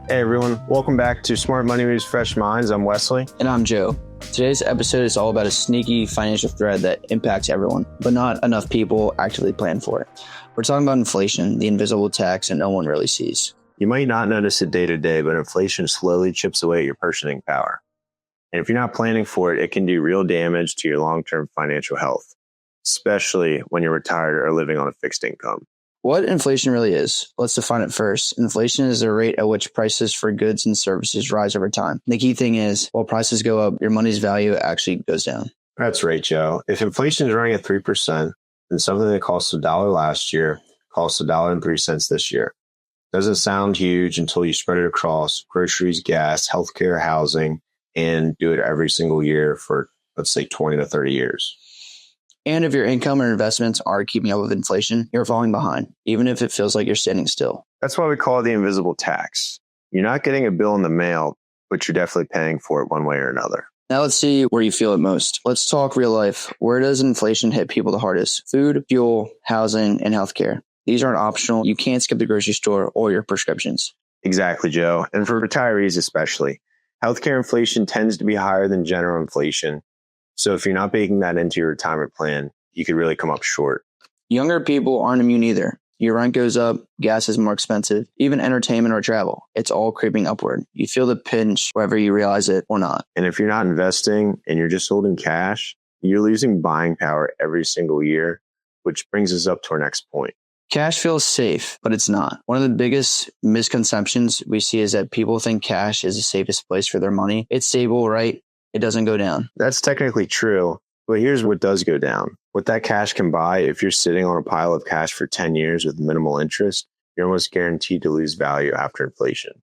Hey everyone, welcome back to Smart Money Moves Fresh Minds. I'm Wesley. And I'm Joe. Today's episode is all about a sneaky financial threat that impacts everyone, but not enough people actively plan for it. We're talking about inflation, the invisible tax that no one really sees. You might not notice it day to day, but inflation slowly chips away at your purchasing power. And if you're not planning for it, it can do real damage to your long-term financial health, especially when you're retired or living on a fixed income. What inflation really is, let's define it first. Inflation is the rate at which prices for goods and services rise over time. The key thing is, while prices go up, your money's value actually goes down. That's right, Joe. If inflation is running at 3%, then something that cost $1 last year costs $1.03 this year. Doesn't sound huge until you spread it across groceries, gas, healthcare, housing, and do it every single year for, let's say, 20 to 30 years. And if your income or investments are keeping up with inflation, you're falling behind, even if it feels like you're standing still. That's why we call it the invisible tax. You're not getting a bill in the mail, but you're definitely paying for it one way or another. Now let's see where you feel it most. Let's talk real life. Where does inflation hit people the hardest? Food, fuel, housing, and healthcare. These aren't optional. You can't skip the grocery store or your prescriptions. Exactly, Joe. And for retirees especially, healthcare inflation tends to be higher than general inflation. So if you're not baking that into your retirement plan, you could really come up short. Younger people aren't immune either. Your rent goes up, gas is more expensive, even entertainment or travel. It's all creeping upward. You feel the pinch whether you realize it or not. And if you're not investing and you're just holding cash, you're losing buying power every single year, which brings us up to our next point. Cash feels safe, but it's not. One of the biggest misconceptions we see is that people think cash is the safest place for their money. It's stable, right? It doesn't go down. That's technically true, but here's what does go down. What that cash can buy, if you're sitting on a pile of cash for 10 years with minimal interest, you're almost guaranteed to lose value after inflation.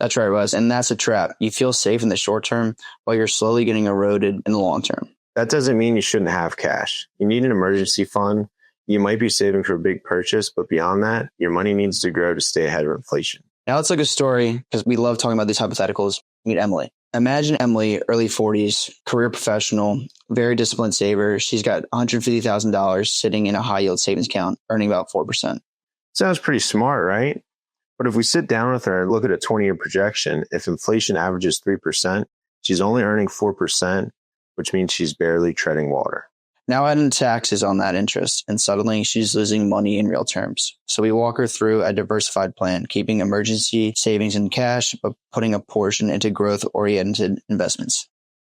That's right, Wes. And that's a trap. You feel safe in the short term while you're slowly getting eroded in the long term. That doesn't mean you shouldn't have cash. You need an emergency fund. You might be saving for a big purchase, but beyond that, your money needs to grow to stay ahead of inflation. Now let's look at a story, because we love talking about these hypotheticals. Meet Emily. Imagine Emily, early 40s, career professional, very disciplined saver. She's got $150,000 sitting in a high yield savings account, earning about 4%. Sounds pretty smart, right? But if we sit down with her and look at a 20-year projection, if inflation averages 3%, she's only earning 4%, which means she's barely treading water. Now add in taxes on that interest, and suddenly she's losing money in real terms. So we walk her through a diversified plan, keeping emergency savings in cash, but putting a portion into growth-oriented investments.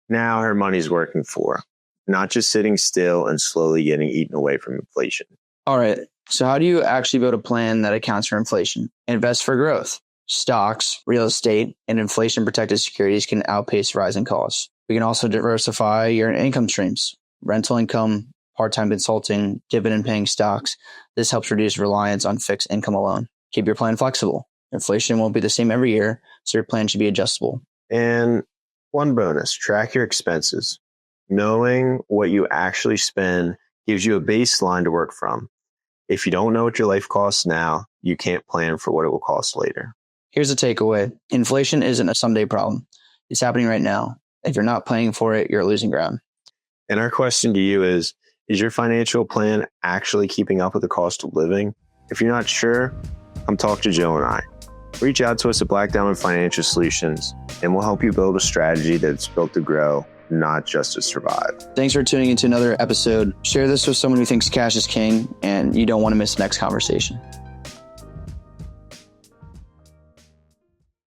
Now her money's working for her, not just sitting still and slowly getting eaten away from inflation. All right, so how do you actually build a plan that accounts for inflation? Invest for growth. Stocks, real estate, and inflation-protected securities can outpace rising costs. We can also diversify your income streams. Rental income, part-time consulting, dividend-paying stocks. This helps reduce reliance on fixed income alone. Keep your plan flexible. Inflation won't be the same every year, so your plan should be adjustable. And one bonus, track your expenses. Knowing what you actually spend gives you a baseline to work from. If you don't know what your life costs now, you can't plan for what it will cost later. Here's the takeaway. Inflation isn't a someday problem. It's happening right now. If you're not planning for it, you're losing ground. And our question to you is your financial plan actually keeping up with the cost of living? If you're not sure, come talk to Joe and I. Reach out to us at Black Diamond Financial Solutions, and we'll help you build a strategy that's built to grow, not just to survive. Thanks for tuning into another episode. Share this with someone who thinks cash is king and you don't want to miss the next conversation.